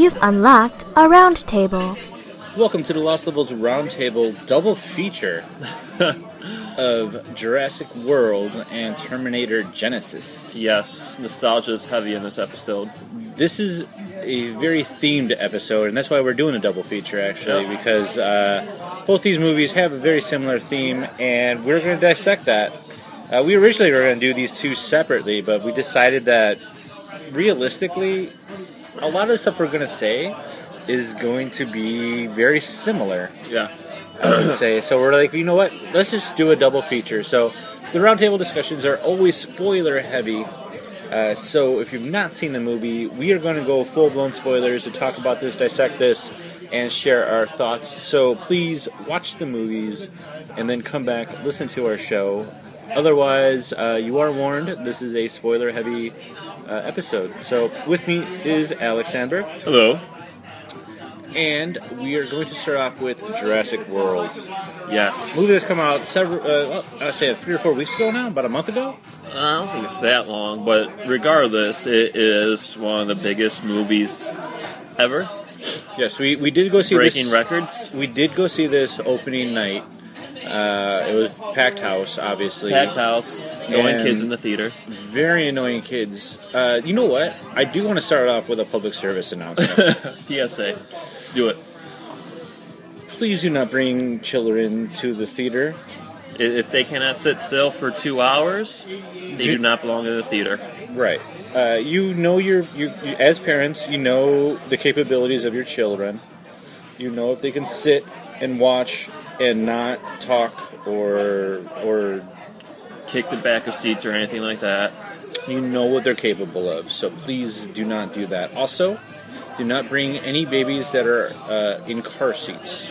You've unlocked a Roundtable. Welcome to the Lost Levels Roundtable double feature of Jurassic World and Terminator Genisys. Yes, nostalgia is heavy in this episode. This is a very themed episode, and that's why we're doing a double feature, actually, because both these movies have a very similar theme, and we're going to dissect that. We originally were going to do these two separately, but we decided that, realistically, a lot of the stuff we're going to say is going to be very similar. Yeah. I would say. So we're like, you know what? Let's just do a double feature. So the roundtable discussions are always spoiler heavy. So if you've not seen the movie, we are going to go full-blown spoilers to talk about this, dissect this, and share our thoughts. So please watch the movies and then come back, listen to our show. Otherwise, you are warned, this is a spoiler-heavy episode. So with me is Alex Sandberg. Hello. And we are going to start off with Jurassic World. Yes. Movie that's come out I'd say 3 or 4 weeks ago now, about a month ago. I don't think it's that long, but regardless, it is one of the biggest movies ever. Yes, we did go see Breaking records. We did go see this opening night. It was packed house, obviously. Packed house. Annoying kids in the theater. Very annoying kids. You know what? I do want to start off with a public service announcement. PSA. Let's do it. Please do not bring children to the theater. If they cannot sit still for 2 hours, they do not belong in the theater. Right. You know you as parents, you know the capabilities of your children. You know if they can sit and watch and not talk or kick the back of seats or anything like that. You know what they're capable of, so please do not do that. Also, do not bring any babies that are in car seats.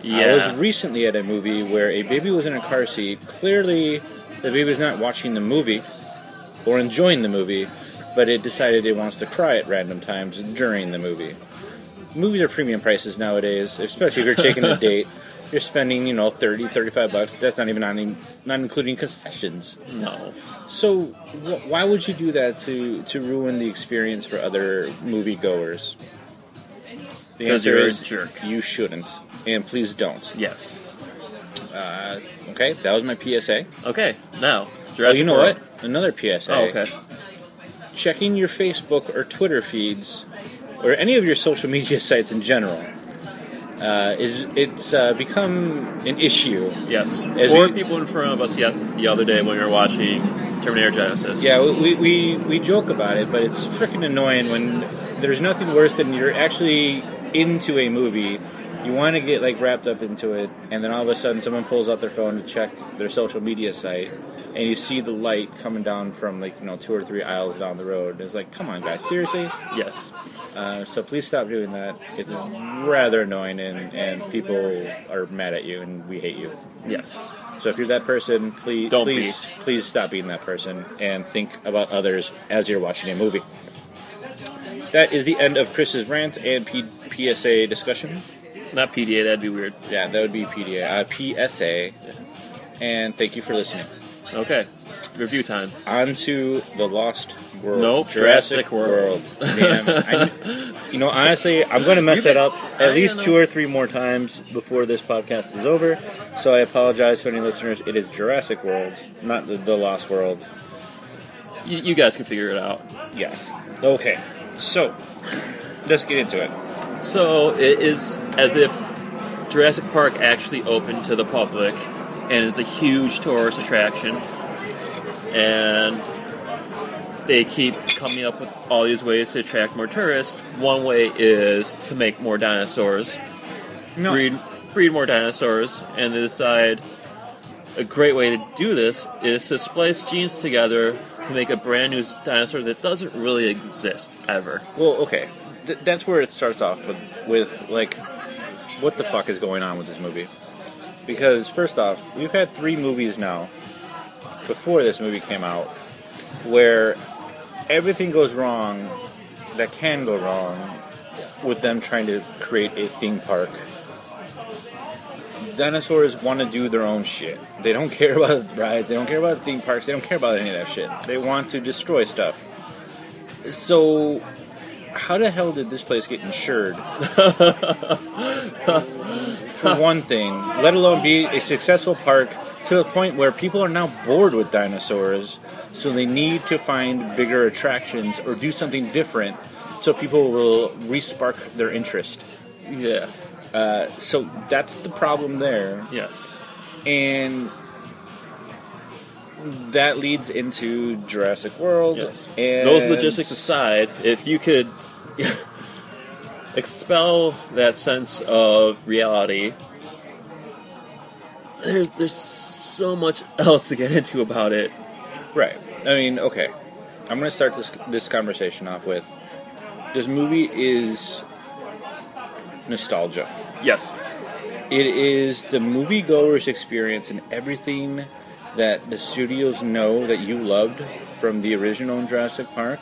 Yeah. I was recently at a movie where a baby was in a car seat. Clearly, the baby was not watching the movie or enjoying the movie, but it decided it wants to cry at random times during the movie. Movies are premium prices nowadays, especially if you're taking a date. You're spending, $30, $35. That's not even not including concessions. No. So why would you do that to ruin the experience for other moviegoers? The Because answer you're is a jerk. You shouldn't, and please don't. Yes. Okay, that was my PSA. Okay, now, Jurassic you know World. what? Another PSA. Oh, okay. Checking your Facebook or Twitter feeds, or any of your social media sites in general, it's become an issue. Yes. People in front of us the other day when we were watching Terminator Genisys. Yeah, we joke about it, but it's freaking annoying when there's nothing worse than you're actually into a movie. You want to get wrapped up into it, and then all of a sudden someone pulls out their phone to check their social media site, and you see the light coming down from 2 or 3 aisles down the road. It's like, come on, guys, seriously? Yes. So please stop doing that. It's rather annoying, and people are mad at you, and we hate you. Yes. So if you're that person, please stop being that person, and think about others as you're watching a movie. That is the end of Chris's rant and PSA discussion. Not PDA, that'd be weird. Yeah, that would be PDA. PSA. And thank you for listening. Okay. Review time. On to The Lost World. Nope, Jurassic World. Damn. Honestly, I'm going to mess that up at least 2 or 3 more times before this podcast is over. So I apologize to any listeners. It is Jurassic World, not the Lost World. You guys can figure it out. Yes. Okay. So, let's get into it. So, it is as if Jurassic Park actually opened to the public, and it's a huge tourist attraction, and they keep coming up with all these ways to attract more tourists. One way is to make more dinosaurs, breed more dinosaurs, and they decide a great way to do this is to splice genes together to make a brand new dinosaur that doesn't really exist ever. Well, okay. That's where it starts off with what the fuck is going on with this movie? Because, first off, we've had 3 movies now, before this movie came out, where everything goes wrong that can go wrong with them trying to create a theme park. Dinosaurs want to do their own shit. They don't care about rides, they don't care about theme parks, they don't care about any of that shit. They want to destroy stuff. So how the hell did this place get insured? For one thing, let alone be a successful park to the point where people are now bored with dinosaurs, so they need to find bigger attractions or do something different so people will re-spark their interest. Yeah. So that's the problem there. Yes. And that leads into Jurassic World. Yes. And those logistics aside, if you could expel that sense of reality, there's so much else to get into about it. Right. I mean, okay. I'm going to start this conversation off with, this movie is nostalgia. Yes. It is the moviegoer's experience and everything that the studios know that you loved from the original Jurassic Park,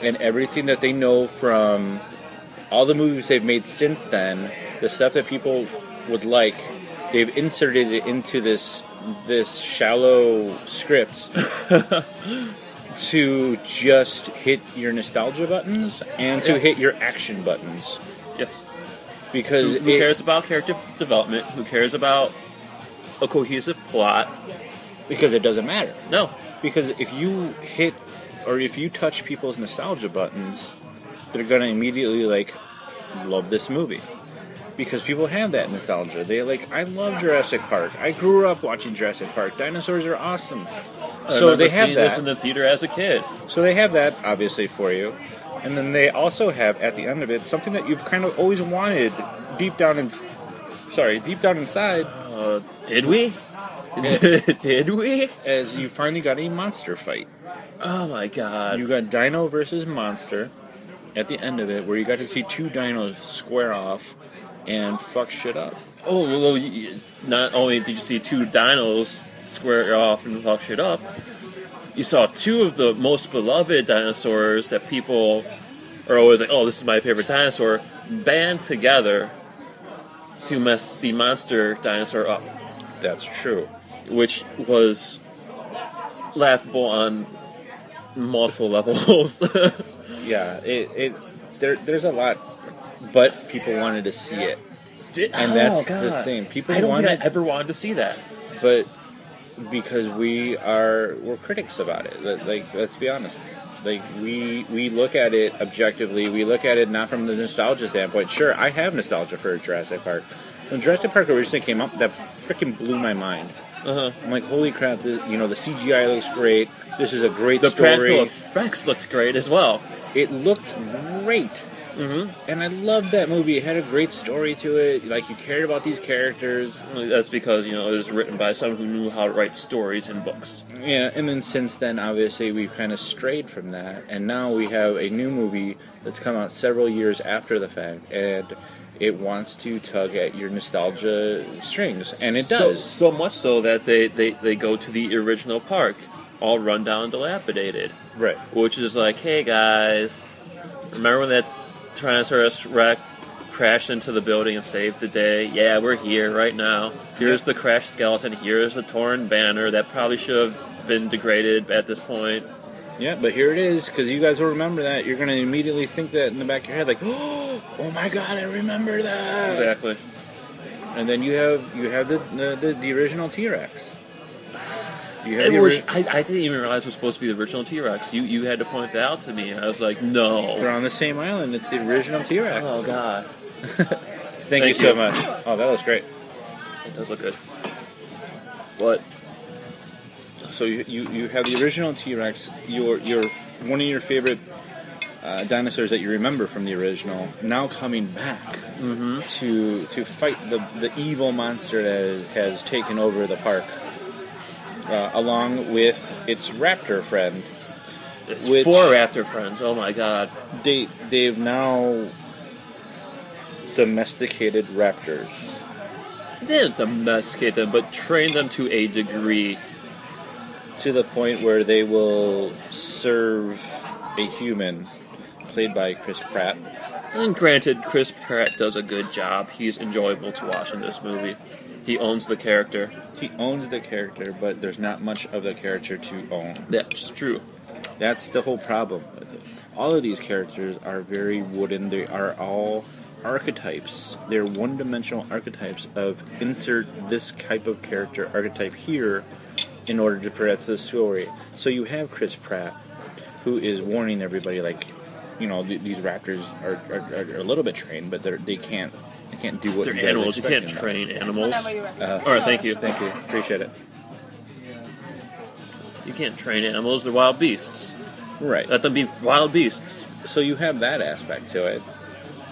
and everything that they know from all the movies they've made since then, the stuff that people would like, they've inserted it into this shallow script to just hit your nostalgia buttons and to hit your action buttons. Yes. Because who cares about character development? Who cares about a cohesive plot? Because it doesn't matter. No. Because if you hit or if you touch people's nostalgia buttons, they're going to immediately, love this movie. Because people have that nostalgia. They're like, I love Jurassic Park. I grew up watching Jurassic Park. Dinosaurs are awesome. So they have that. This in the theater as a kid. So they have that, obviously, for you. And then they also have, at the end of it, something that you've kind of always wanted deep down inside. Did we? Did we? As you finally got a monster fight. Oh my god. You got Dino versus Monster at the end of it, where you got to see two dinos square off and fuck shit up. Oh, well, not only did you see two dinos square off and fuck shit up, you saw two of the most beloved dinosaurs that people are always like, oh, this is my favorite dinosaur, band together to mess the monster dinosaur up. That's true. Which was laughable on multiple levels. Yeah, there's a lot, but people wanted to see it. And that's the thing. People I don't think I ever wanted to see that. But because we're critics about it. Let's be honest. We look at it objectively. We look at it not from the nostalgia standpoint. Sure, I have nostalgia for Jurassic Park. When Jurassic Park originally came up, that freaking blew my mind. Uh-huh. I'm like, holy crap! The CGI looks great. This is a great the story. The practical effects looked great as well. It looked great. Mm-hmm. And I loved that movie. It had a great story to it. You cared about these characters. That's because, it was written by someone who knew how to write stories in books. Yeah, and then since then, obviously, we've kind of strayed from that. And now we have a new movie that's come out several years after the fact. And it wants to tug at your nostalgia strings. And it does. So much so that they go to the original park, all run down, dilapidated. Right. Which is like, hey, guys, remember when that Tyrannosaurus Rex crashed into the building and saved the day? Yeah, we're here right now. Here's the crashed skeleton. Here's the torn banner that probably should have been degraded at this point. Yeah, but here it is, because you guys will remember that. You're going to immediately think that in the back of your head, oh my god, I remember that. Exactly. And then you have the original T-Rex. I didn't even realize it was supposed to be the original T-Rex. You had to point that out to me. I was like, no. They're on the same island. It's the original T-Rex. Oh, God. Thank you so much. Oh, that was great. It does look good. What? So you have the original T-Rex. Your one of your favorite dinosaurs that you remember from the original now coming back to fight the evil monster that has taken over the park. Along with its raptor friend. It's 4 raptor friends, oh my god. They've now domesticated raptors. They didn't domesticate them, but train them to a degree. To the point where they will serve a human, played by Chris Pratt. And granted, Chris Pratt does a good job. He's enjoyable to watch in this movie. He owns the character. He owns the character, but there's not much of the character to own. That's true. That's the whole problem with it. All of these characters are very wooden. They are all archetypes. They're one-dimensional archetypes of insert this type of character archetype here in order to progress the story. So you have Chris Pratt, who is warning everybody, like, you know, these raptors are a little bit trained, but they can't do what they're animals. You can't train animals. All right, thank you. Appreciate it. You can't train animals. They're wild beasts. Right. Let them be wild beasts. So you have that aspect to it.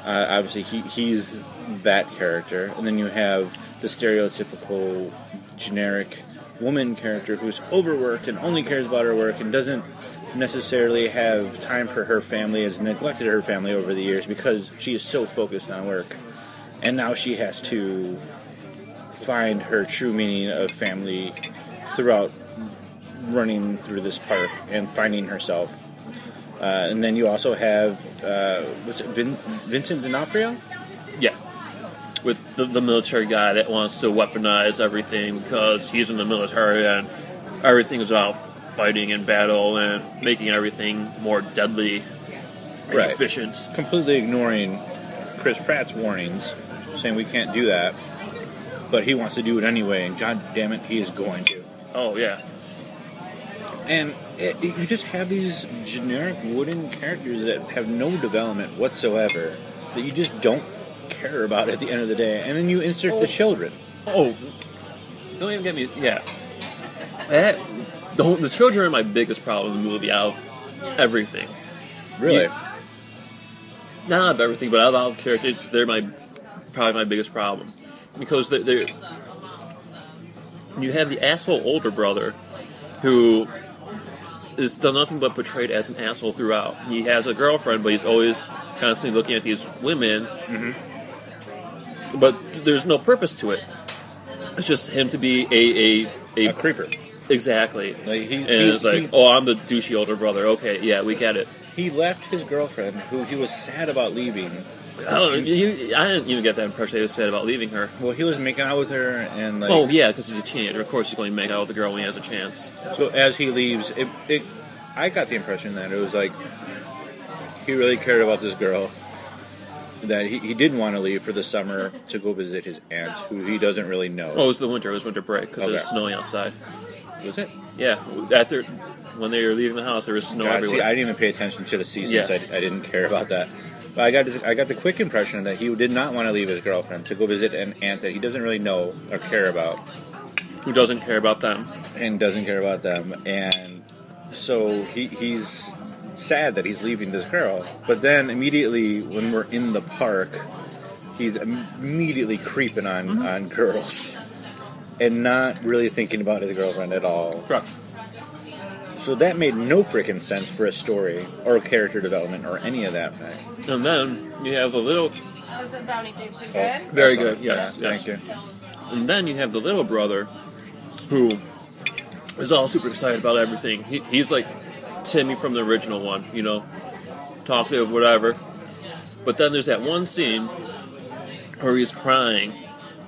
Obviously, he's that character, and then you have the stereotypical generic woman character who's overworked and only cares about her work and doesn't necessarily have time for her family, has neglected her family over the years because she is so focused on work. And now she has to find her true meaning of family throughout running through this park and finding herself. And then you also have, was it Vincent D'Onofrio? Yeah. With the military guy that wants to weaponize everything because he's in the military and everything is about fighting in battle and making everything more deadly and efficient. Completely ignoring Chris Pratt's warnings, saying we can't do that, but he wants to do it anyway, and god damn it, he is going to. Oh, yeah. And you just have these generic wooden characters that have no development whatsoever, that you just don't care about at the end of the day, and then you insert the children. Oh, don't even get me... Yeah. The children are my biggest problem in the movie out of everything. Really? Not out of everything, but out of all the characters, they're probably my biggest problem. Because they're you have the asshole older brother who is done nothing but portrayed as an asshole throughout. He has a girlfriend, but he's always constantly looking at these women. Mm-hmm. But there's no purpose to it. It's just him to be a creeper. Exactly. I'm the douchey older brother. Okay, yeah, we get it. He left his girlfriend, who he was sad about leaving. I didn't even get that impression he was sad about leaving her. Well, he was making out with her, and like... Oh, yeah, because he's a teenager. Of course he's going to make out with the girl when he has a chance. So as he leaves, I got the impression that it was like he really cared about this girl, that he didn't want to leave for the summer to go visit his aunt, who he doesn't really know. Oh, it was the winter. It was winter break, because it was snowing outside. Was it? Yeah. When they were leaving the house, there was snow everywhere. See, I didn't even pay attention to the seasons. Yeah. I didn't care about that. But I got the quick impression that he did not want to leave his girlfriend to go visit an aunt that he doesn't really know or care about. Who doesn't care about them. And doesn't care about them. And so he's sad that he's leaving this girl. But then immediately when we're in the park, he's immediately creeping on girls. And not really thinking about his girlfriend at all. Correct. So that made no freaking sense for a story or character development or any of that fact. And then you have the little... Was the brownie tasting good? Very good, yes. Thank you. And then you have the little brother who is all super excited about everything. He's like Timmy from the original one, you know, talkative, whatever. But then there's that one scene where he's crying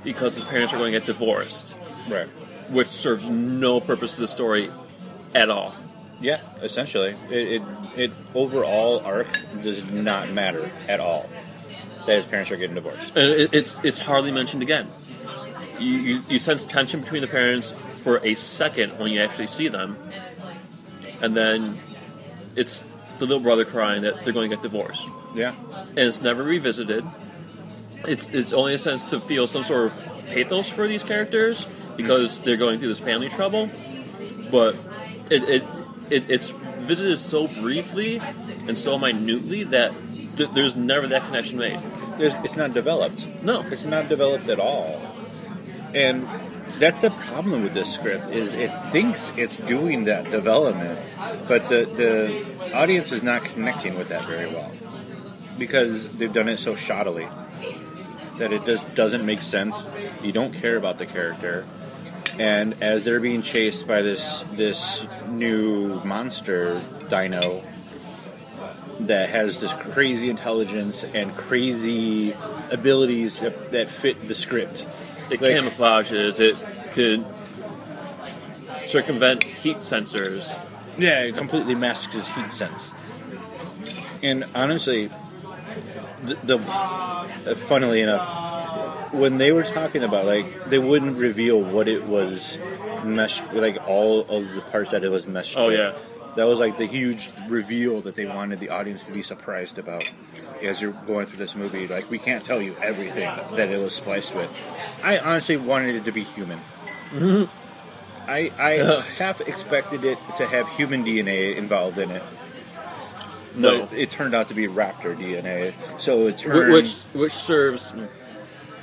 because his parents are going to get divorced. Right. Which serves no purpose to the story at all. Yeah, essentially. It overall arc does not matter at all that his parents are getting divorced. And it's hardly mentioned again. You sense tension between the parents for a second when you actually see them. And then it's the little brother crying that they're going to get divorced. Yeah. And it's never revisited. It's only a sense to feel some sort of pathos for these characters because they're going through this family trouble. But it's visited so briefly and so minutely that there's never that connection made. It's not developed. No. It's not developed at all. And that's the problem with this script, is it thinks it's doing that development, but the audience is not connecting with that very well. Because they've done it so shoddily that it just doesn't make sense. You don't care about the character. And as they're being chased by this new monster dino that has this crazy intelligence and crazy abilities that fit the script. It camouflages, it could circumvent heat sensors, Yeah, it completely masks his heat sense. And honestly, funnily enough, when they were talking about, like, they wouldn't reveal what it was meshed, like, all of the parts that it was meshed with. yeah. That was, like, the huge reveal that they wanted the audience to be surprised about as you're going through this movie. Like, we can't tell you everything that it was spliced with. I honestly wanted it to be human. I half expected it to have human DNA involved in it. No. But it turned out to be raptor DNA. So it turns... Which serves...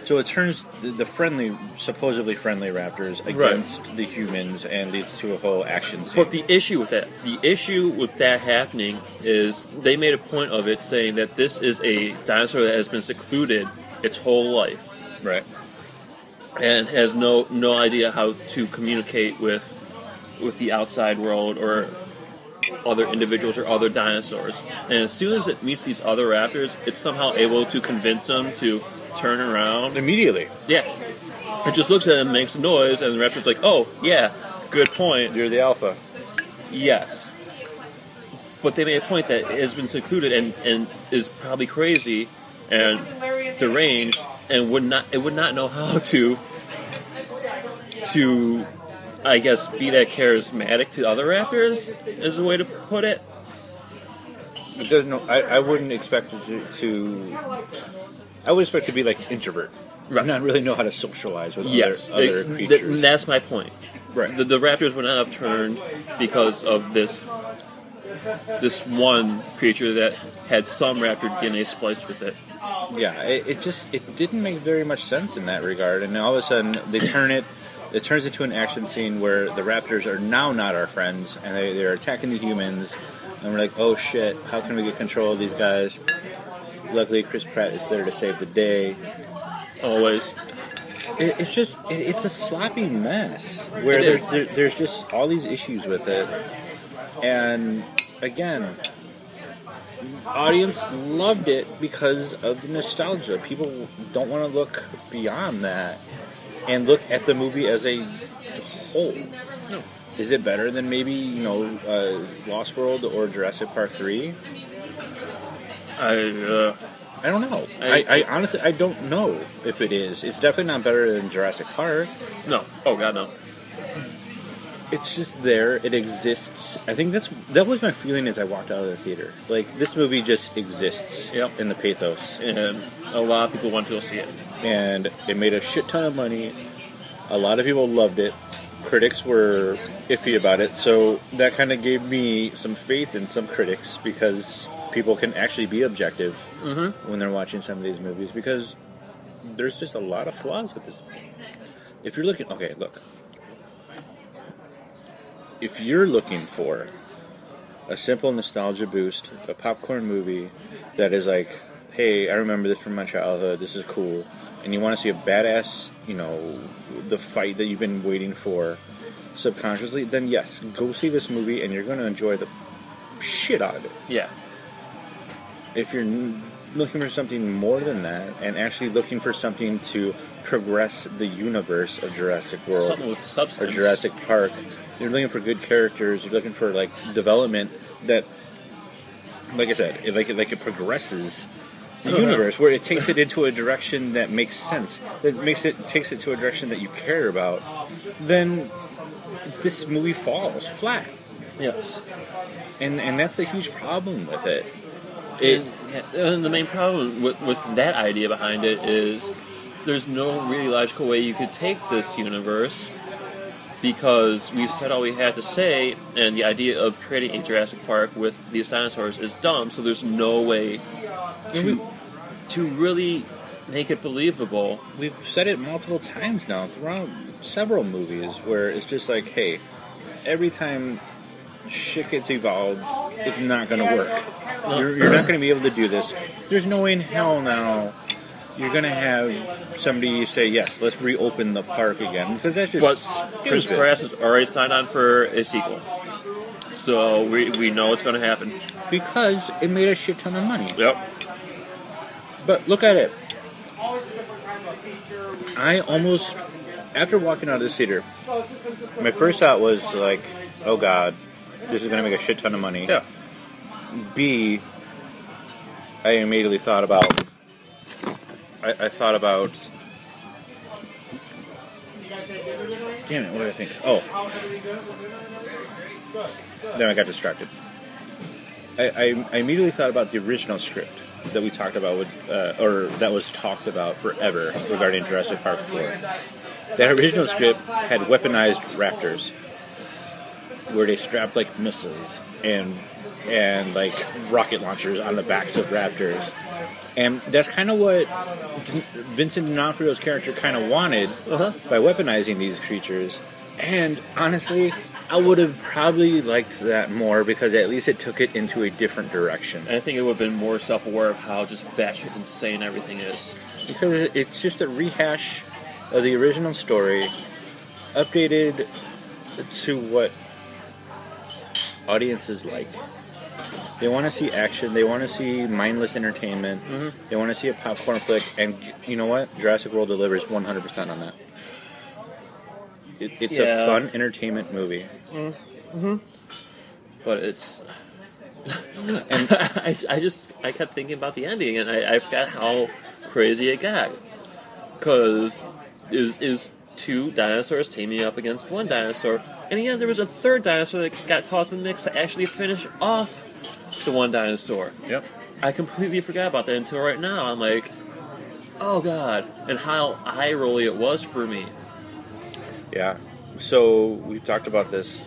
So it turns the supposedly friendly raptors against the humans and leads to a whole action scene. But the issue with that happening is they made a point of it saying that this is a dinosaur that has been secluded its whole life. Right. And has no idea how to communicate with the outside world or other individuals or other dinosaurs. And as soon as it meets these other raptors, it's somehow able to convince them to turn around. Immediately. Yeah. It just looks at them, makes a noise, and the raptor's like, oh, yeah, good point. You're the alpha. Yes. But they made a point that it has been secluded and is probably crazy and deranged and would not know how to I guess be that charismatic to other raptors is a way to put it. I wouldn't expect it to I would expect it to be like an introvert. Right. Not really know how to socialize with other creatures. That's my point. Right. The raptors would not have turned because of this one creature that had some raptor DNA spliced with it. Yeah, it didn't make very much sense in that regard, and all of a sudden it turns into an action scene where the raptors are now not our friends, and they're attacking the humans, and we're like, oh shit, how can we get control of these guys? Luckily, Chris Pratt is there to save the day. Always. It's a sloppy mess where there's just all these issues with it, and again, audience loved it because of the nostalgia. People don't want to look beyond that and look at the movie as a whole. No. Is it better than maybe Lost World or Jurassic Park 3? I don't know. I honestly, I don't know if it is. It's definitely not better than Jurassic Park. No. Oh, God, no. It's just there. It exists. I think that was my feeling as I walked out of the theater. Like, this movie just exists in the pathos. And a lot of people want to go see it. And it made a shit ton of money. A lot of people loved it. Critics were iffy about it. So that kind of gave me some faith in some critics, because people can actually be objective when they're watching some of these movies, because there's just a lot of flaws with this. If you're looking... Okay, look. If you're looking for a simple nostalgia boost, a popcorn movie that is like, hey, I remember this from my childhood, this is cool, and you want to see a badass, the fight that you've been waiting for subconsciously, then yes, go see this movie and you're going to enjoy the shit out of it. Yeah. If you're looking for something more than that, and actually looking for something to progress the universe of Jurassic World, something with substance, or Jurassic Park, you're looking for good characters, you're looking for like development that, like I said, it progresses the universe, where it takes it into a direction that makes sense, takes it to a direction that you care about, then this movie falls flat. Yes. And that's the huge problem with it. And the main problem with that idea behind it is there's no really logical way you could take this universe, because we've said all we had to say, and the idea of creating a Jurassic Park with these dinosaurs is dumb, so there's no way to really make it believable. We've said it multiple times now throughout several movies, where it's just like, hey, every time shit gets evolved, it's not going to work. You're not going to be able to do this. There's no way in hell now you're going to have somebody say, yes, let's reopen the park again, because that's just stupid. Chris Pratt has already signed on for a sequel, so we know it's going to happen. Because it made a shit ton of money. Yep. But look at it. I almost, after walking out of the theater, my first thought was like, oh God, this is going to make a shit ton of money. Yeah. B, I immediately thought about. I thought about. Damn it! What did I think? Oh, then I got distracted. I immediately thought about the original script that we talked about or that was talked about forever regarding Jurassic Park 4. That original script had weaponized raptors, where they strapped like missiles and like rocket launchers on the backs of raptors, and that's kind of what Vincent D'Onofrio's character kind of wanted by weaponizing these creatures. And honestly, I would have probably liked that more because at least it took it into a different direction. And I think it would have been more self-aware of how just batshit insane everything is. Because it's just a rehash of the original story, updated to what audiences like. They want to see action, they want to see mindless entertainment, they want to see a popcorn flick, and you know what? Jurassic World delivers 100% on that. It's a fun entertainment movie. But it's... and I kept thinking about the ending, and I forgot how crazy it got. Because it was two dinosaurs teaming up against one dinosaur, and in the end there was a third dinosaur that got tossed in the mix to actually finish off the one dinosaur. Yep. I completely forgot about that until right now. I'm like, oh god, and how eye-rolly it was for me. Yeah. So we've talked about this.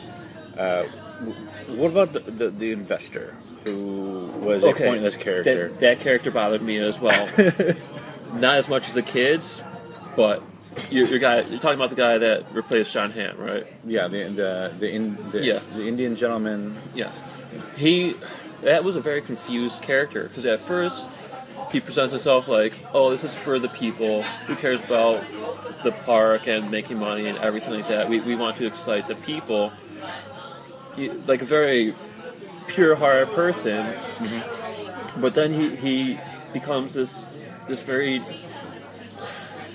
What about the investor who was a pointless character? That character bothered me as well. Not as much as the kids, but you're talking about the guy that replaced John Hamm, right? Yeah, the Indian gentleman. Yes, that was a very confused character because at first he presents himself like, oh, this is for the people. Who cares about the park and making money and everything like that? We want to excite the people. Like a very pure-hearted person, but then he becomes this very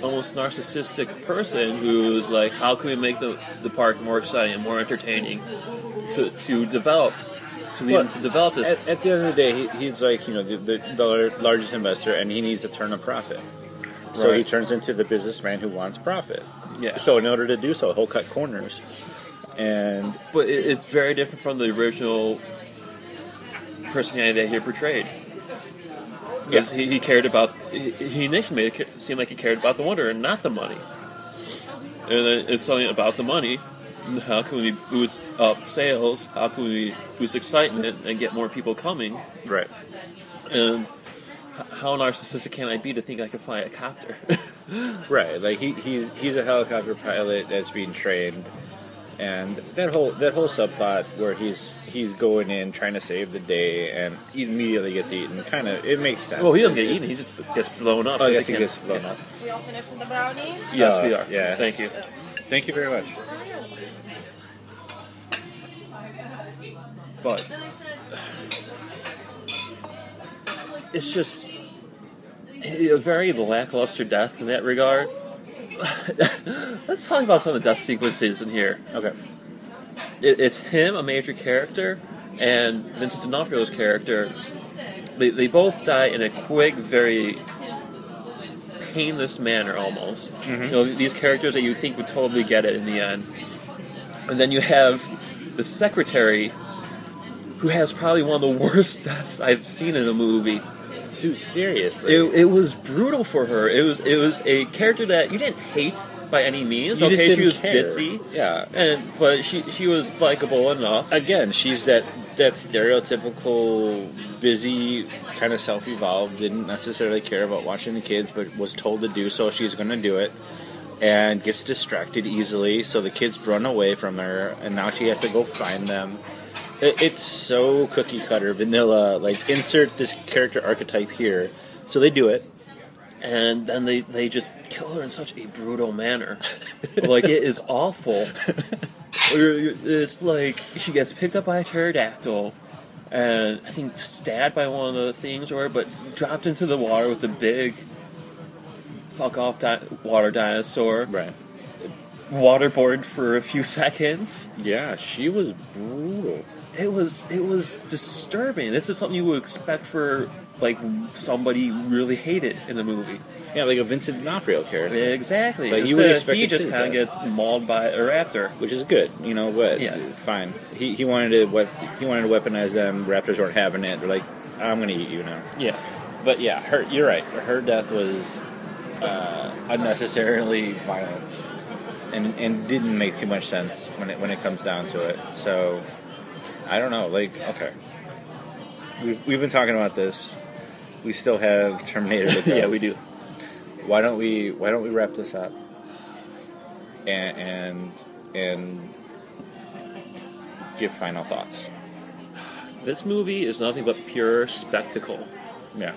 almost narcissistic person who's like, how can we make the park more exciting and more entertaining to develop this. At the end of the day, he's like, the largest investor, and he needs to turn a profit. So he turns into the businessman who wants profit. Yeah. So in order to do so, he'll cut corners. But it's very different from the original personality that he portrayed. Because he cared about... He initially made it seem like he cared about the wonder and not the money. And then it's something about the money. How can we boost up sales? How can we boost excitement and get more people coming? Right. And how narcissistic can I be to think I can fly a copter? Right. Like he's a helicopter pilot that's being trained. And that whole subplot where he's going in trying to save the day and he immediately gets eaten, it makes sense. Well, he doesn't get eaten; he just gets blown up. Oh, I guess he gets blown up. We all finished with the brownie? Yes, we are. Yeah. Thank you. Thank you very much. But it's just a very lackluster death in that regard. Let's talk about some of the death sequences in here. Okay. It's him, a major character, and Vincent D'Onofrio's character. They both die in a quick, very painless manner, almost. Mm-hmm. These characters that you think would totally get it in the end. And then you have the secretary, who has probably one of the worst deaths I've seen in a movie. So seriously, it was brutal for her. It was a character that you didn't hate by any means. You just she didn't was care. ditzy, Yeah, but she was likable enough. Again, she's that stereotypical busy, kind of self-evolved, didn't necessarily care about watching the kids, but was told to do so. She's going to do it, and gets distracted easily. So the kids run away from her, and now she has to go find them. It's so cookie cutter, vanilla. Like, insert this character archetype here. So they do it. And then they just kill her in such a brutal manner. Like, it is awful. It's like she gets picked up by a pterodactyl and I think stabbed by one of the things, but dropped into the water with the big fuck off water dinosaur. Right. Waterboarded for a few seconds. Yeah, she was brutal. it was disturbing. This is something you would expect for like somebody really hated in the movie. Yeah, like a Vincent D'Onofrio character. Exactly. Like, you would expect he it just to kind of that. gets mauled by a raptor. Which is good, you know. But Yeah. fine. He wanted to weaponize them. Raptors weren't having it. They're like, I'm going to eat you now. Yeah. But yeah, you're right. Her death was unnecessarily violent, and didn't make too much sense when it comes down to it. So I don't know. Like, okay, we've been talking about this. We still have Terminator to go. Yeah, we do. Why don't we wrap this up and give final thoughts? This movie is nothing but pure spectacle. Yeah.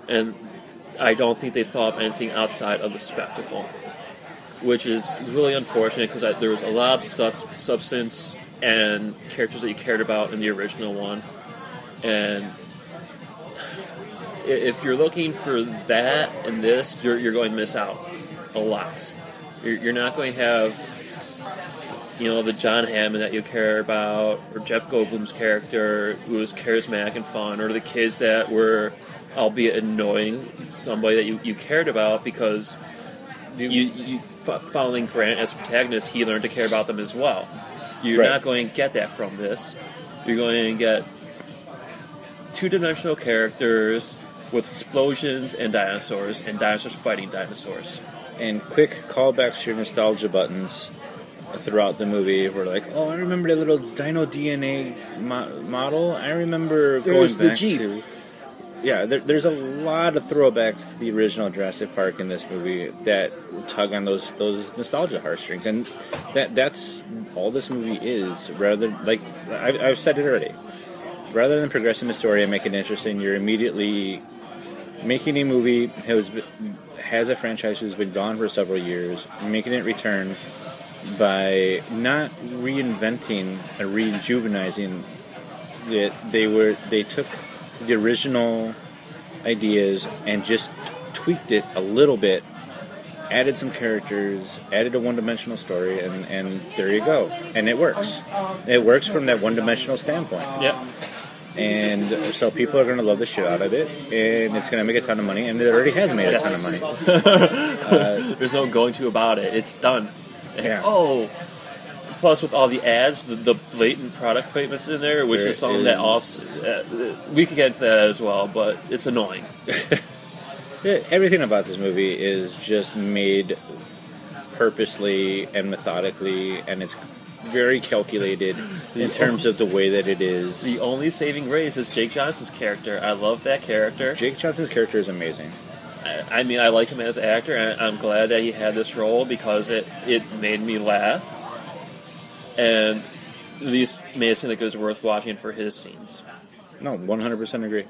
And I don't think they thought of anything outside of the spectacle, which is really unfortunate because there was a lot of substance and characters that you cared about in the original one. And if you're looking for that in this, you're going to miss out a lot. You're not going to have, you know, the John Hammond that you care about, or Jeff Goldblum's character who was charismatic and fun, or the kids that were, albeit annoying, somebody that you cared about because you following Grant as protagonist, he learned to care about them as well. You're Right. not going to get that from this. You're going to get two-dimensional characters with explosions and dinosaurs fighting dinosaurs. And quick callbacks to your nostalgia buttons throughout the movie. We're like, oh, I remember that little Dino DNA model. I remember There's going the back Jeep. to... Yeah, there's a lot of throwbacks to the original Jurassic Park in this movie that tug on those nostalgia heartstrings, and that's all this movie is. Rather than, like I've said it already, rather than progressing the story and making it interesting, you're immediately making a movie has a franchise who's been gone for several years, making it return by not reinventing or rejuvenizing it. They took the original ideas and just tweaked it a little bit, added some characters, added a one-dimensional story, and there you go. And it works. It works from that one-dimensional standpoint. Yep. And so people are going to love the shit out of it, and it's going to make a ton of money, and it already has made a ton of money. There's no going to about it. It's done. Yeah. Oh. Plus, with all the ads, the blatant product placements in there, which is something that also we could get into that as well, but it's annoying. Everything about this movie is just made purposely and methodically, and it's very calculated in terms of the way that it is. The only saving grace is Jake Johnson's character. I love that character. Jake Johnson's character is amazing. I mean, I like him as an actor, and I'm glad that he had this role because it made me laugh. And at least made it seem like it was worth watching for his scenes. No, 100% agree.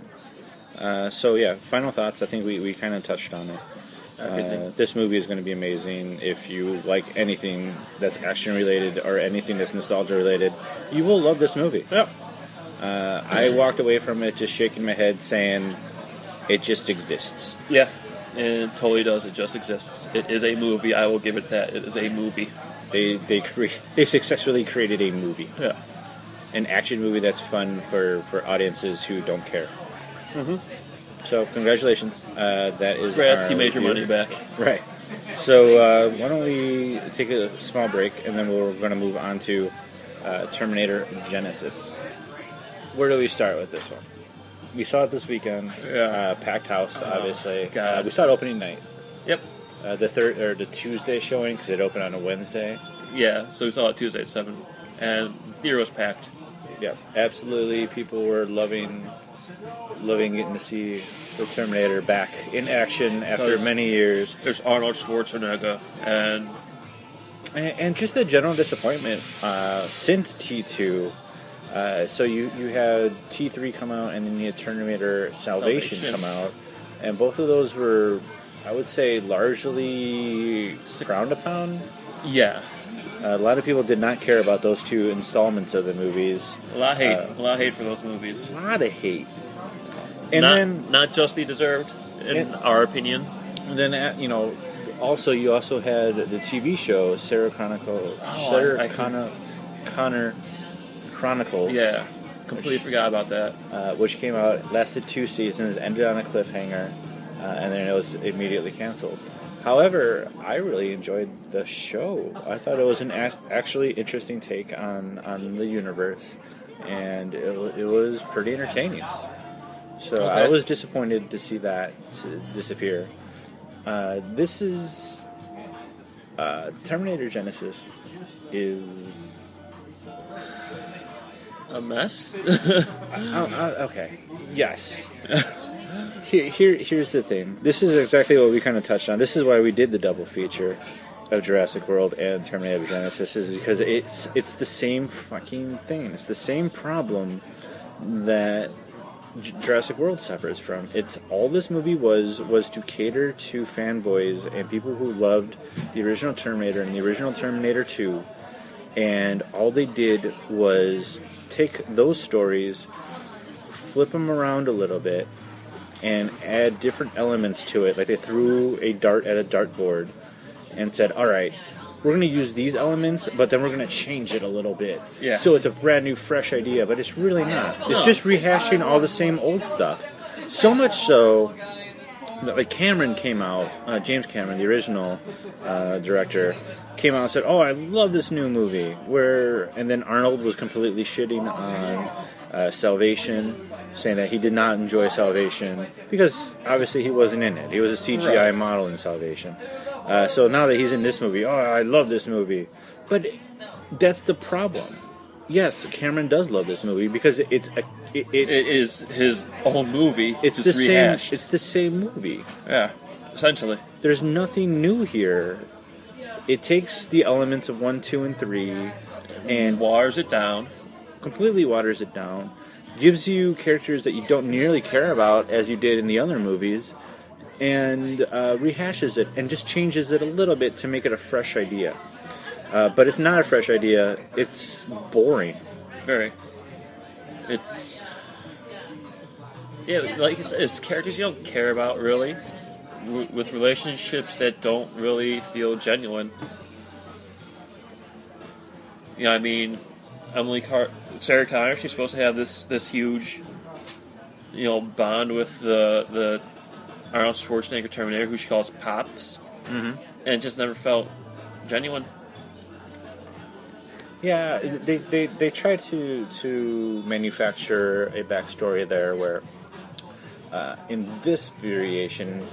So yeah, final thoughts. I think we kind of touched on it. This movie is going to be amazing. If you like anything that's action related or anything that's nostalgia related, you will love this movie. Yep. I walked away from it just shaking my head saying, it just exists. Yeah, and it totally does. It just exists. It is a movie. I will give it that. It is a movie. They successfully created a movie. Yeah. An action movie that's fun for audiences who don't care. Mm-hmm. So congratulations. That is Congrats, our you made your review. money back. Right. So why don't we take a small break, and then we're going to move on to Terminator Genisys. Where do we start with this one? We saw it this weekend. Yeah. Packed house, obviously. God. We saw it opening night. Yep. The Tuesday showing, because it opened on a Wednesday. Yeah, so we saw it Tuesday at 7, and the theater was packed. Yep, absolutely. People were loving getting to see the Terminator back in action after many years. There's Arnold Schwarzenegger, And just a general disappointment since T2. So you had T3 come out, and then you had Terminator Salvation come out, and both of those were, I would say, largely frowned upon. Yeah. A lot of people did not care about those two installments of the movies. A lot of hate. A lot of hate for those movies. A lot of hate. And not justly deserved, in our opinion. And then, also you also had the TV show Sarah Connor Chronicles. Yeah. completely forgot about that. Which came out, lasted 2 seasons, ended on a cliffhanger, and then it was immediately canceled. However, I really enjoyed the show. I thought it was an actually interesting take on the universe, and it was pretty entertaining. So Okay. I was disappointed to see that disappear. This is Terminator Genisys is A mess? okay. Yes. Here's the thing. This is exactly what we kind of touched on. This is why we did the double feature of Jurassic World and Terminator Genisys, is because it's the same fucking thing. It's the same problem that Jurassic World suffers from. It's all this movie was to cater to fanboys and people who loved the original Terminator and the original Terminator 2, and all they did was take those stories, flip them around a little bit, and add different elements to it. Like they threw a dart at a dartboard and said, all right, we're going to use these elements, but then we're going to change it a little bit. Yeah. So it's a brand new, fresh idea, but it's really not. It's just rehashing all the same old stuff. So much so that like Cameron came out, James Cameron, the original director, came out and said, oh, I love this new movie. And then Arnold was completely shitting on Salvation, saying that he did not enjoy Salvation because obviously he wasn't in it. He was a CGI model in Salvation. So now that he's in this movie, oh, I love this movie. But that's the problem. Yes, Cameron does love this movie because it is his own movie. It's just the rehashed. same. It's the same movie. Yeah, essentially. There's nothing new here. It takes the elements of 1, 2, and 3 and Waters it down. Completely waters it down. Gives you characters that you don't nearly care about as you did in the other movies, and rehashes it and just changes it a little bit to make it a fresh idea. But it's not a fresh idea. It's boring. Very. It's... Yeah, like it's characters you don't care about, really. With relationships that don't really feel genuine. You know, I mean, Sarah Connor, she's supposed to have this huge, bond with the Arnold Schwarzenegger Terminator, who she calls Pops, and it just never felt genuine. Yeah, they try to manufacture a backstory there where, in this variation,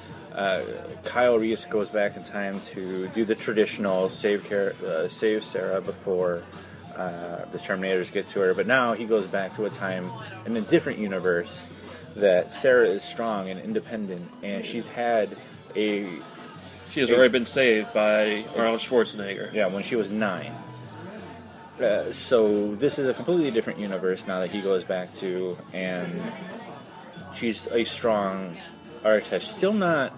Kyle Reese goes back in time to do the traditional save Sarah before the Terminators get to her, but now he goes back to a time in a different universe that Sarah is strong and independent, and she has already been saved by Arnold Schwarzenegger. Yeah, when she was 9. So this is a completely different universe now that he goes back to, and she's a strong archetype. Still not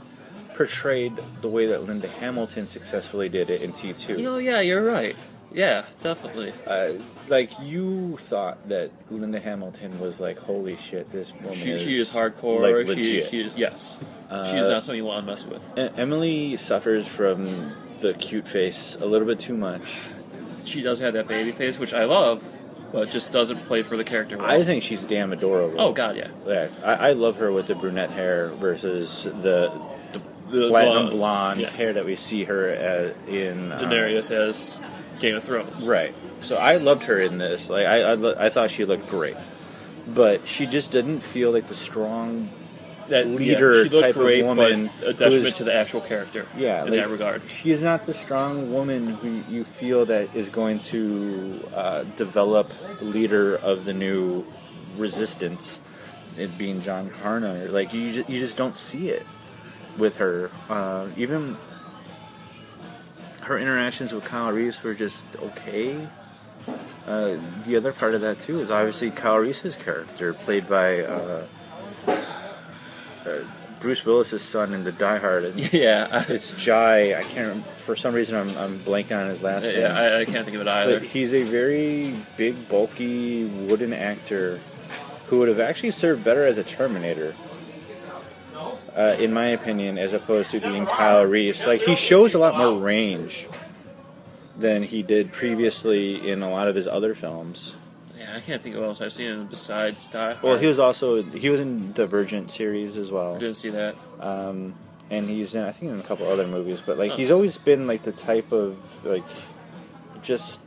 portrayed the way that Linda Hamilton successfully did it in T2. Yeah, you're right. Yeah, definitely. Like, you thought that Linda Hamilton was like, holy shit, this woman she is hardcore. like, legit. She is, yes. She's not something you want to mess with. Emily suffers from the cute face a little bit too much. She does have that baby face, which I love, but just doesn't play for the character well. I think she's damn adorable. Oh, God, yeah. I love her with the brunette hair versus the platinum blonde hair that we see her in Daenerys as Game of Thrones. Right. So I loved her in this. Like I thought she looked great, but she just didn't feel like the strong leader type great, of woman. But a detriment to the actual character. Yeah, in that regard. She is not the strong woman who you feel that is going to develop leader of the new resistance. It being John Connor. Like you just don't see it with her. Even her interactions with Kyle Reese were just okay. The other part of that too is obviously Kyle Reese's character, played by Bruce Willis's son in the Die Hard. Yeah, it's Jai. I can't remember, for some reason I'm blanking on his last name. Yeah, I can't think of it either. But he's a very big, bulky wooden actor who would have actually served better as a Terminator. In my opinion, as opposed to being Kyle Reese. Like, he shows a lot more range than he did previously in a lot of his other films. Yeah, I can't think of what else I've seen him besides Die Hard. Well, he was in Divergent series as well. I didn't see that. And he's in, I think, in a couple other movies, but like he's always been like the type of like just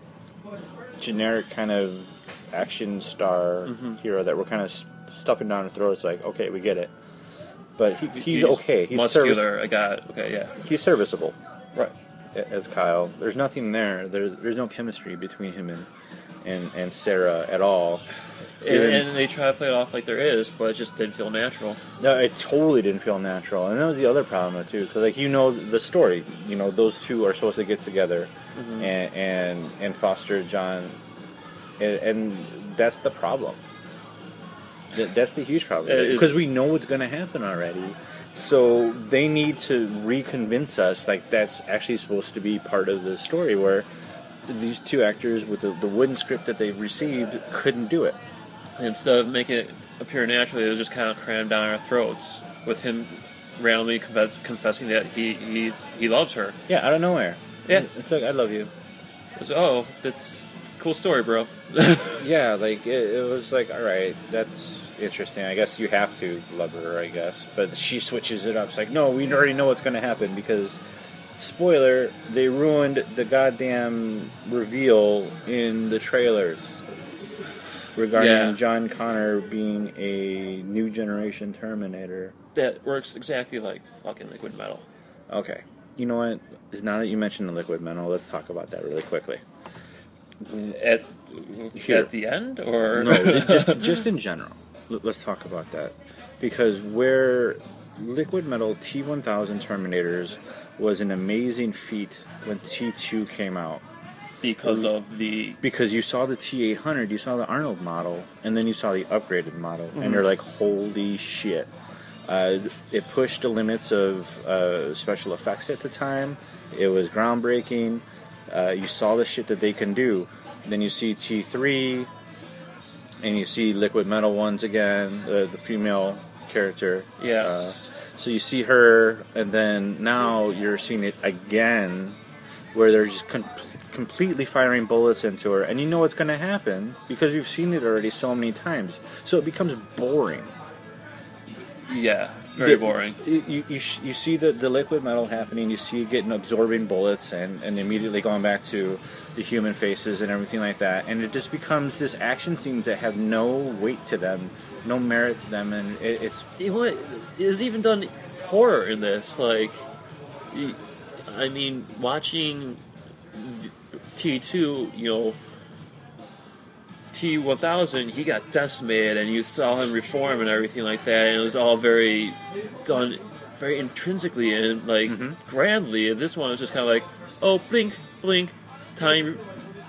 generic kind of action star hero that we're kind of stuffing down our throats. Like, okay, we get it, but he's okay. He's muscular. I got it. Okay, yeah. He's serviceable, right? As Kyle, there's nothing there. There's no chemistry between him and Sarah at all. And they try to play it off like there is, but it just didn't feel natural. No, it totally didn't feel natural, and that was the other problem too. Because like the story, those two are supposed to get together and foster John, and that's the problem. That's the huge problem because we know what's going to happen already. So they need to reconvince us like that's actually supposed to be part of the story where these two actors with the wooden script that they've received couldn't do it. Instead of making it appear naturally, it was just kind of crammed down our throats with him randomly confessing that he loves her. Yeah, out of nowhere. Yeah. It's like, I love you. It was, that's a cool story, bro. Yeah, like, it was like, alright, that's interesting. I guess you have to love her, I guess. But she switches it up. It's like, no, we already know what's going to happen because, spoiler, they ruined the goddamn reveal in the trailers regarding John Connor being a new generation Terminator. That works exactly like fucking liquid metal. Okay. You know what? Now that you mentioned the liquid metal, let's talk about that really quickly. At the end? Or no, just in general. Let's talk about that. Because where liquid metal T-1000 Terminators was an amazing feat when T2 came out. Because you saw the T800, you saw the Arnold model, and then you saw the upgraded model, and you're like, holy shit. It pushed the limits of special effects at the time. It was groundbreaking. You saw the shit that they can do. Then you see T3, and you see liquid metal ones again, the female character. Yes. So you see her, and then now you're seeing it again, where they're just completely firing bullets into her, and you know what's going to happen because you've seen it already so many times. So it becomes boring. Yeah, very boring. You see the liquid metal happening, you see it getting absorbing bullets and immediately going back to the human faces and everything like that, and it just becomes this action scenes that have no weight to them, no merit to them, and it's... It was even done horror in this. Like, I mean, watching T2, T-1000, he got decimated, and you saw him reform and everything like that, and it was all very done, very intrinsically and like grandly. And this one was just kind of like, oh, blink, blink, tiny,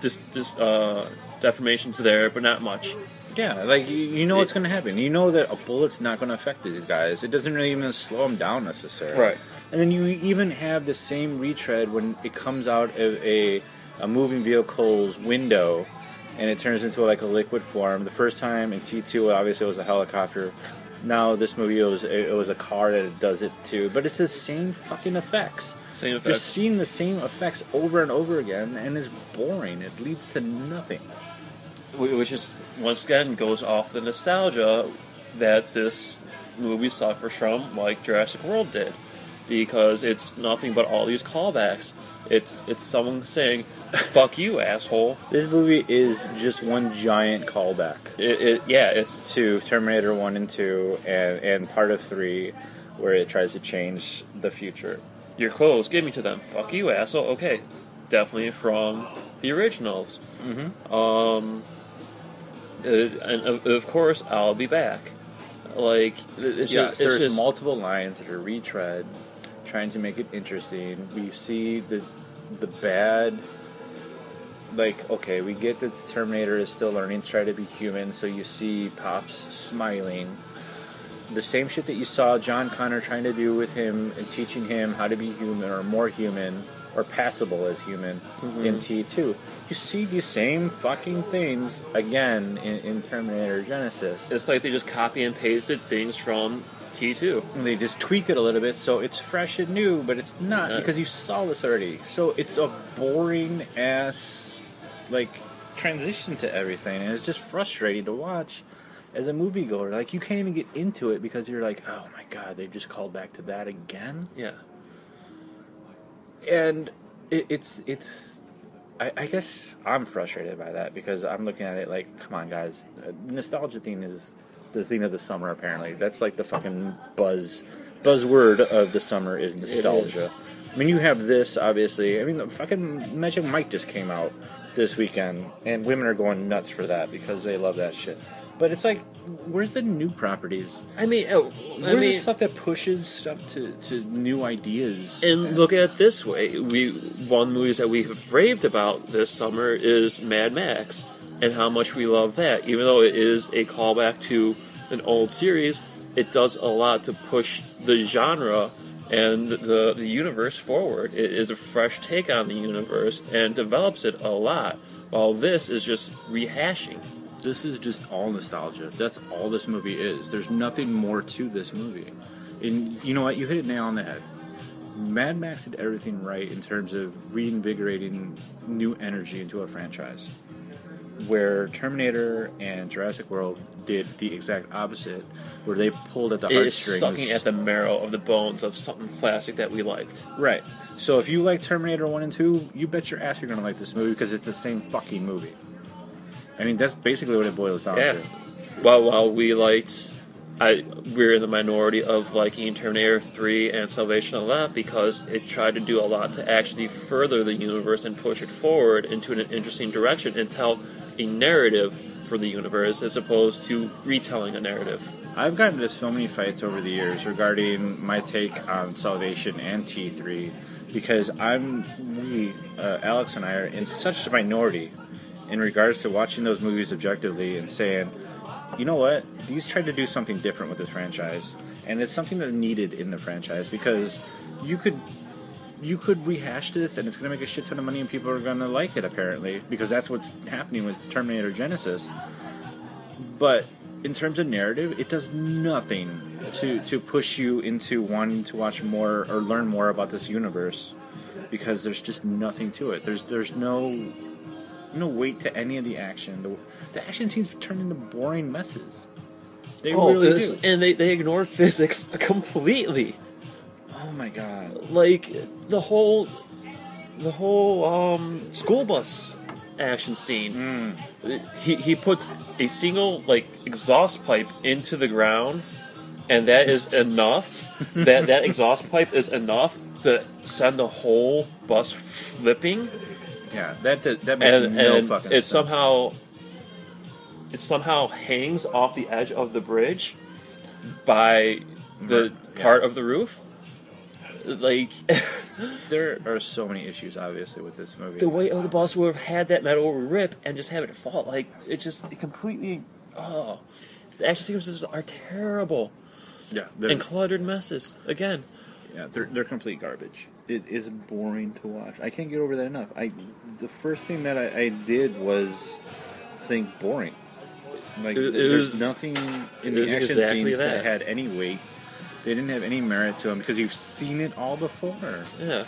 deformations there, but not much. Yeah, like you know what's going to happen. You know that a bullet's not going to affect these guys. It doesn't really even slow them down necessarily. Right. And then you even have the same retread when it comes out of a moving vehicle's window, and it turns into like a liquid form. The first time in T2, obviously it was a helicopter. Now this movie, it was a car that does it too. But it's the same fucking effects. Same effects. You're seeing the same effects over and over again, and it's boring. It leads to nothing. Which is, once again, goes off the nostalgia that this movie suffers from, like Jurassic World did. Because it's nothing but all these callbacks. It's someone saying, fuck you, asshole. This movie is just one giant callback. It's to Terminator 1 and 2 and part of 3 where it tries to change the future. Your clothes, give me to them. Fuck you, asshole. Okay. Definitely from the originals. And of course, I'll be back. Like, there's multiple lines that are retread, trying to make it interesting. We see the bad, like, okay, we get that the Terminator is still learning to try to be human, so you see Pops smiling. The same shit that you saw John Connor trying to do with him and teaching him how to be human or more human or passable as human in T2. You see these same fucking things again in Terminator Genisys. It's like they just copy and pasted things from T2. And they just tweak it a little bit so it's fresh and new, but it's not because you saw this already. So it's a boring ass, like, transition to everything, and it's just frustrating to watch as a moviegoer. Like, you can't even get into it because you're like, oh my god, they just called back to that again? Yeah. And it's I guess I'm frustrated by that because I'm looking at it like, come on, guys. Nostalgia thing is the thing of the summer, apparently. That's like the fucking buzzword of the summer is nostalgia. It is. I mean, you have this, obviously. I mean, the fucking Magic Mike just came out this weekend, and women are going nuts for that because they love that shit. But it's like, where's the new properties? Where's the stuff that pushes stuff to new ideas? And look at it this way: one of the movies that we have raved about this summer is Mad Max, and how much we love that. Even though it is a callback to an old series, it does a lot to push the genre and the universe forward. It is a fresh take on the universe and develops it a lot, while this is just rehashing. This is just all nostalgia. That's all this movie is. There's nothing more to this movie. And you know what? You hit it nail on the head. Mad Max did everything right in terms of reinvigorating new energy into a franchise. Where Terminator and Jurassic World did the exact opposite, where they pulled at the heartstrings. It is sucking at the marrow of the bones of something classic that we liked. Right. So if you like Terminator 1 and 2, you bet your ass you're going to like this movie because it's the same fucking movie. I mean, that's basically what it boils down to. While we liked... we're in the minority of liking Terminator 3 and Salvation of that because it tried to do a lot to actually further the universe and push it forward into an interesting direction and tell a narrative for the universe as opposed to retelling a narrative. I've gotten into so many fights over the years regarding my take on Salvation and T3 because Alex and I are in such a minority in regards to watching those movies objectively and saying, you know what? These tried to do something different with this franchise, and it's something that's needed in the franchise because you could rehash this, and it's going to make a shit ton of money, and people are going to like it apparently because that's what's happening with Terminator Genisys. But in terms of narrative, it does nothing to push you into wanting to watch more or learn more about this universe because there's just nothing to it. There's no weight to any of the action. The action seems to turn into boring messes. They really do. And they ignore physics completely. Oh my god. Like, the whole school bus action scene. He puts a single, exhaust pipe into the ground, and that is enough. that exhaust pipe is enough to send the whole bus flipping. Yeah, that makes no fucking sense. It somehow hangs off the edge of the bridge by the part of the roof. Like, there are so many issues, obviously, with this movie. The weight of the bus would have had that metal rip and just have it fall. Like, it completely... Oh. The action sequences are terrible. Yeah. And cluttered messes. Again. Yeah, they're complete garbage. It is boring to watch. I can't get over that enough. The first thing that I did was think boring. Like, there's nothing in the action scenes that had any weight. They didn't have any merit to them because you've seen it all before. Yeah.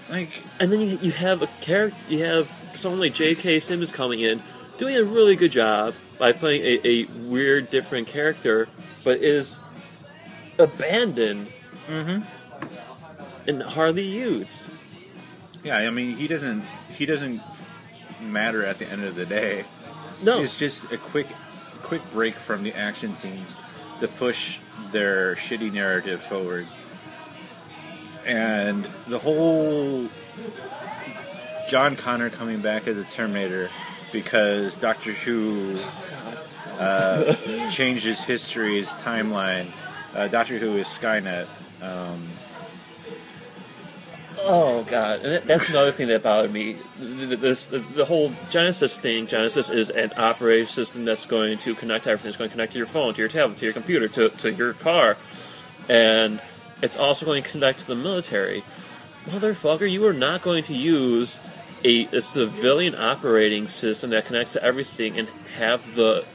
Like, and then you have a character. You have someone like J.K. Simmons coming in, doing a really good job by playing a weird, different character, but is abandoned and hardly used. Yeah, I mean, he doesn't matter at the end of the day. No, it's just a quick break from the action scenes to push their shitty narrative forward. And the whole John Connor coming back as a Terminator because Doctor Who changed his history, his timeline. Doctor Who is Skynet. Oh god, and that's another thing that bothered me. The whole Genisys thing. Genisys is an operating system that's going to connect to everything. It's going to connect to your phone, to your tablet, to your computer, to your car, and it's also going to connect to the military. Motherfucker, you are not going to use a civilian operating system that connects to everything and have the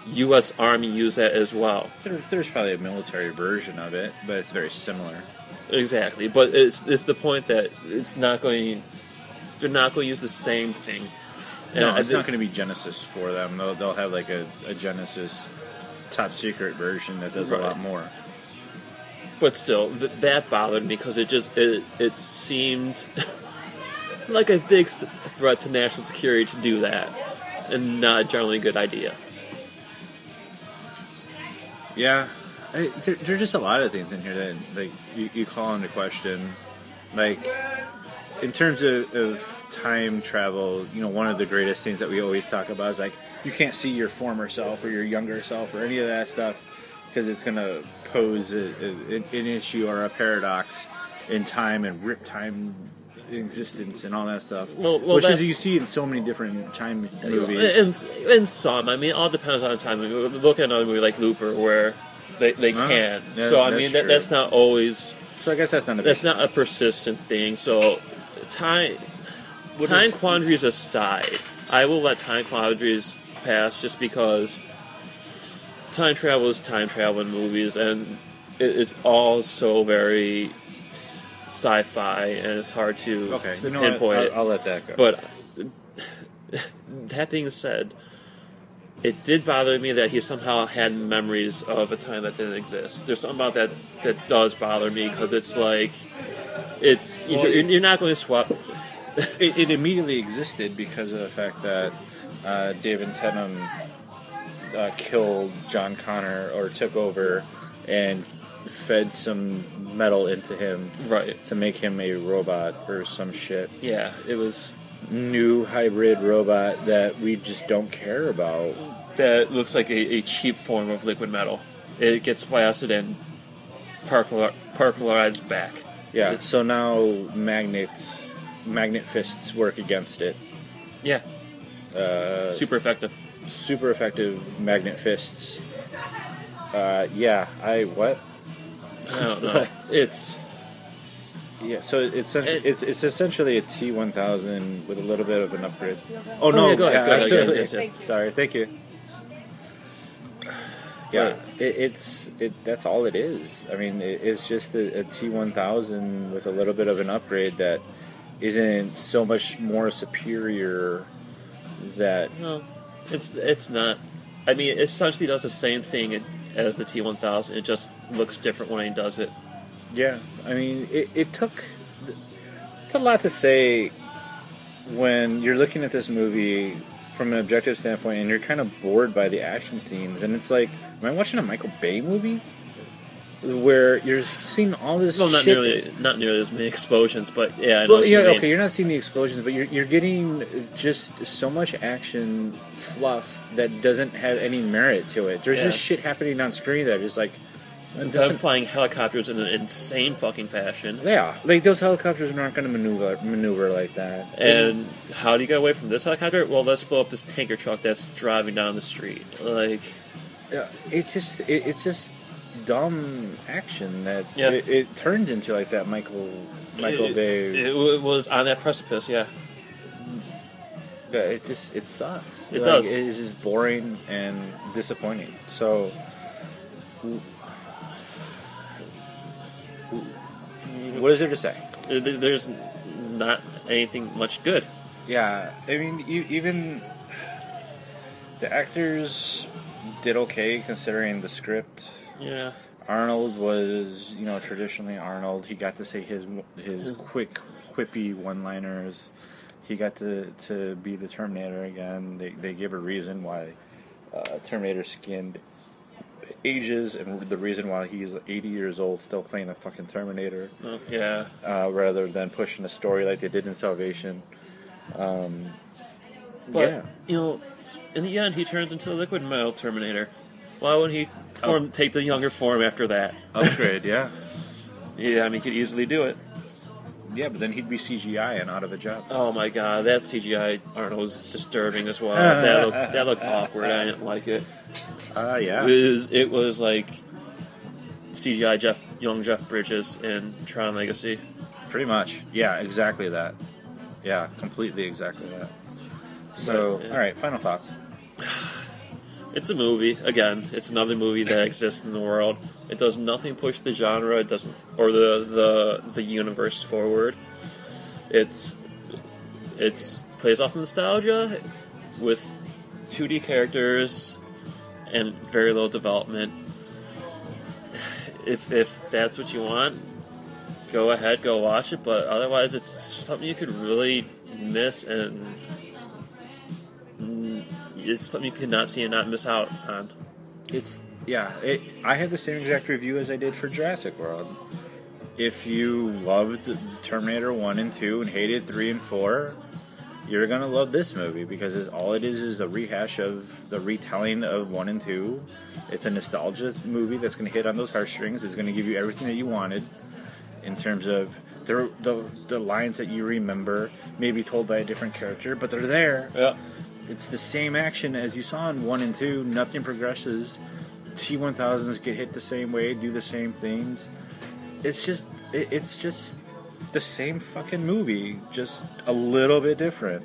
U.S. Army use that as well. There's probably a military version of it, but it's very similar. Exactly, but it's the point that they're not going to use the same thing. And No, it's not going to be Genisys for them. They'll have like a Genisys top secret version that does a lot more. But still, that bothered me because it seemed like a big threat to national security to do that, and not generally a good idea. Yeah, there's just a lot of things in here that like you call into question. Like in terms of time travel, you know, one of the greatest things that we always talk about is like you can't see your former self or your younger self or any of that stuff because it's going to pose an issue or a paradox in time and rip time existence and all that stuff. Which is you see in so many different time movies. In some, I mean, it all depends on the time. I mean, look at another movie like Looper where they can. Yeah, so I mean, that's not always. So I guess that's not a persistent thing. So time quandaries aside, I will let time quandaries pass just because time travel is time travel in movies, and it's all so very sci-fi, and it's hard to pinpoint it. I'll let that go. But that being said, it did bother me that he somehow had memories of a time that didn't exist. There's something about that does bother me because it's like you're not going to swap. It immediately existed because of the fact that David Tennant killed John Connor or took over and fed some metal into him to make him a robot or some shit. Yeah, it was new hybrid robot that we just don't care about. That looks like a cheap form of liquid metal. It gets blasted and particularized back. Yeah, so now magnet fists work against it. Yeah. Super effective. Super effective magnet fists. What? I don't know. So it's essentially a T-1000 with a little bit of an upgrade. Oh no! Go ahead. Yes. Sorry, thank you. Yeah, that's all it is. I mean, it's just a T-1000 with a little bit of an upgrade that isn't so much more superior. No, it's not. I mean, it essentially does the same thing as the T-1000. It just looks different when he does it. Yeah, I mean, it's a lot to say when you're looking at this movie from an objective standpoint and you're kind of bored by the action scenes, and it's like, am I watching a Michael Bay movie? Where you're seeing all this shit. Not nearly as many explosions, but yeah, I know what you mean. Okay, you're not seeing the explosions, but you're getting just so much action fluff that doesn't have any merit to it. There's just shit happening on screen that is like... Them flying helicopters in an insane fucking fashion. Yeah, like those helicopters are not going to maneuver like that. And how do you get away from this helicopter? Well, let's blow up this tanker truck that's driving down the street. Like, yeah, it's just dumb action that it turns into like that Michael Bay. It was on that precipice, yeah. Yeah, it sucks. It does. It's just boring and disappointing. So. What is there to say? There's not anything much good. Yeah, I mean, even the actors did okay considering the script. Yeah. Arnold was, traditionally Arnold. He got to say his quippy one-liners. He got to be the Terminator again. They give a reason why Terminator skinned ages and the reason why he's 80 years old still playing a fucking Terminator. Yeah. Rather than pushing a story like they did in Salvation. But, in the end, he turns into a liquid metal Terminator. Why wouldn't he take the younger form after that? Upgrade, yeah. Yeah, I mean, he could easily do it. Yeah, but then he'd be CGI and out of a job. Oh my god, that CGI Arnold was disturbing as well. That looked awkward. I didn't like it. Yeah. It was like CGI young Jeff Bridges in Tron Legacy. Pretty much. Yeah, exactly that. Yeah, completely exactly that. So, alright, final thoughts. It's a movie. Again, it's another movie that exists in the world. It does nothing push the genre. It doesn't, or the universe forward. It's plays off nostalgia with 2D characters and very little development. If that's what you want, go ahead, go watch it. But otherwise, it's something you could really miss, and it's something you could not see and not miss out on. I had the same exact review as I did for Jurassic World. If you loved Terminator 1 and 2 and hated 3 and 4, you're going to love this movie because all it is a rehash of the retelling of 1 and 2. It's a nostalgia movie that's going to hit on those heartstrings. It's going to give you everything that you wanted in terms of the lines that you remember, maybe told by a different character, but they're there. Yeah. It's the same action as you saw in 1 and 2. Nothing progresses. T-1000s get hit the same way, do the same things. It's just the same fucking movie, just a little bit different.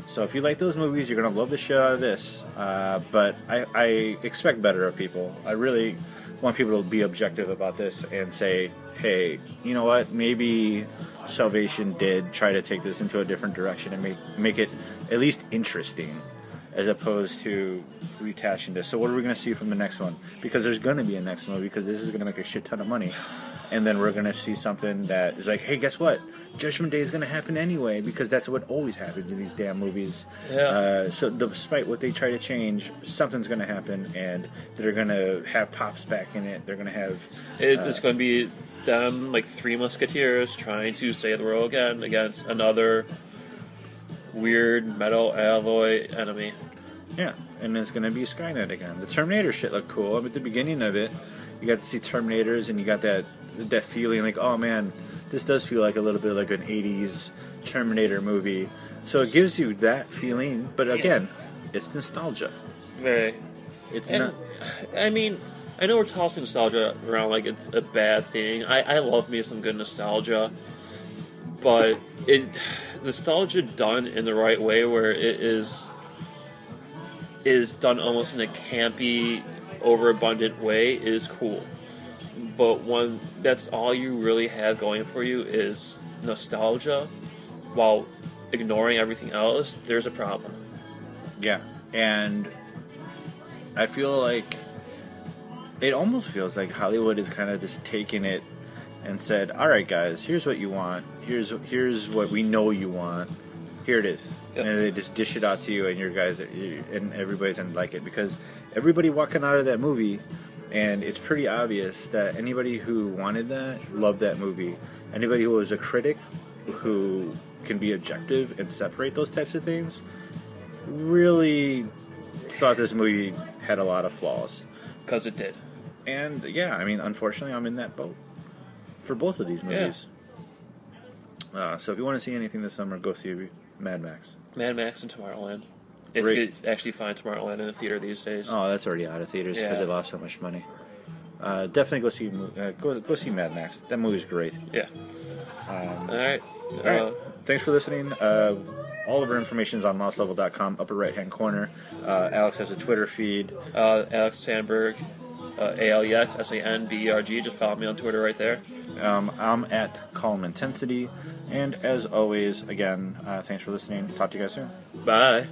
So if you like those movies, you're gonna love the shit out of this. But I expect better of people. I really want people to be objective about this and say, hey, you know what? Maybe Salvation did try to take this into a different direction and make it at least interesting, as opposed to retashing this. So what are we going to see from the next one? Because there's going to be a next movie, because this is going to make a shit ton of money. And then we're going to see something that is like, hey, guess what? Judgment Day is going to happen anyway, because that's what always happens in these damn movies. Yeah. So despite what they try to change, something's going to happen, and they're going to have Pops back in it. They're going to have... It's going to be them, like Three Musketeers, trying to save the world again against another weird metal alloy enemy. Yeah, and it's going to be Skynet again. The Terminator shit looked cool. At the beginning of it, you got to see Terminators, and you got that feeling like, oh man, this does feel like a little bit like an 80s Terminator movie. So it gives you that feeling, but again, it's nostalgia. Very. It's not... I mean, I know we're tossing nostalgia around like it's a bad thing. I love me some good nostalgia, but nostalgia done in the right way, where it is done almost in a campy, overabundant way, is cool. But when that's all you really have going for you is nostalgia, while ignoring everything else, there's a problem. Yeah, and I feel like it almost feels like Hollywood is kind of just taking it and said, all right, guys, here's what you want. Here's what we know you want. Here it is. Yep. And they just dish it out to you, and and everybody's going to like it. Because everybody walking out of that movie, and it's pretty obvious that anybody who wanted that loved that movie. Anybody who was a critic who can be objective and separate those types of things really thought this movie had a lot of flaws. Because it did. And yeah, I mean, unfortunately, I'm in that boat for both of these movies. Yeah. So if you want to see anything this summer, go see Mad Max. Mad Max and Tomorrowland. If you could actually find Tomorrowland in the theater these days. Oh, that's already out of theaters because they lost so much money. Definitely go see Mad Max. That movie's great. Yeah. All right. Thanks for listening. All of our information is on lostlevel.com, upper right-hand corner. Alex has a Twitter feed. Alex Sandberg, ALEX, SANBERG. Just follow me on Twitter right there. I'm at Column Intensity. And as always, again, thanks for listening. Talk to you guys soon. Bye.